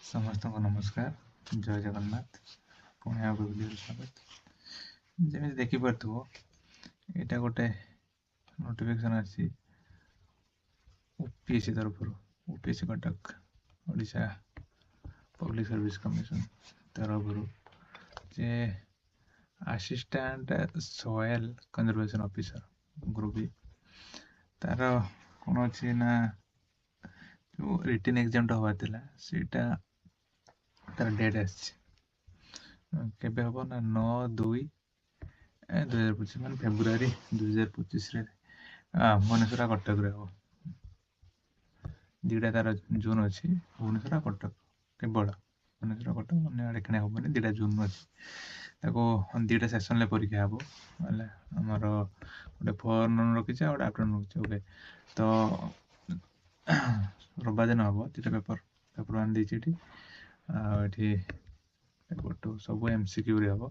समस्त को नमस्कार जय जगन्नाथ पुणी आगे वीडियो स्वागत जमी देखिपो यहाँ गोटे नोटिफिकेशन आसी यूपीएससी तरफ UPSC Cuttack Odisha Public Service Commission तरफ जे assistant soil conservation officer group B तार कौन अच्छी ना जो रिटन एग्जाम हवा सीटा तार डेट आबे हम ना 9/2/2025 मान फेब्रुआरी 2025 भुवनेश्वर कटक हम दीटा तार जून अच्छी भुवनेश्वर कटक केवल भुवनेश्वर कटक अन्य कि हेनी दीटा जून अच्छी दीटा सेसन परीक्षा हम आमर गोटे फॉरनून रखी गोटे आफ्टरनून रखी ओके तो रविवार दिन हम दीटा पेपर वन देती सब एमसीक्यू हम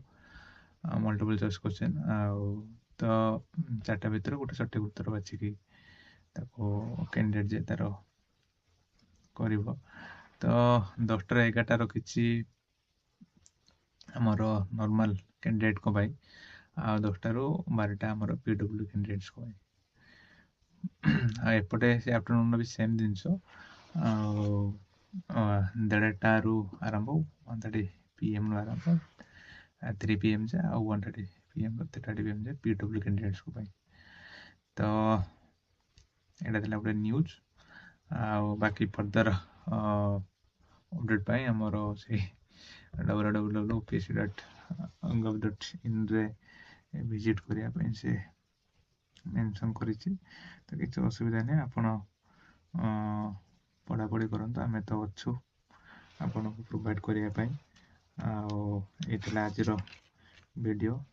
मल्टीपल चॉइस क्वेश्चन तो चार्टा भितर गोटे सठिक उत्तर बाछिकी कैंडिडेट जे तार कर तो 10टा 11टा रखी आमर नॉर्मल कैंडिडेट को भाई आ 10टा रू 12टा आमर पीडब्ल्यू कैंडिडेट्स को एपटे से आफ्टरनून भी सेम जिनस 1:30 आरंभ 1:30 PM आरंभ 3 PM से 1:30 PM 30 PM से पीडब्ल्यू कैंडिडेट्स को तो यहाँ था गोटे न्यूज बाकी फर्दर अपडेट आमर से www.upsc.gov.in रे विजिट करने से मेंशन करी तो किसी असुविधा नहीं आपण पढ़ापढ़ी करते आम तो अच्छु आपन को प्रोवाइड करने आज वीडियो।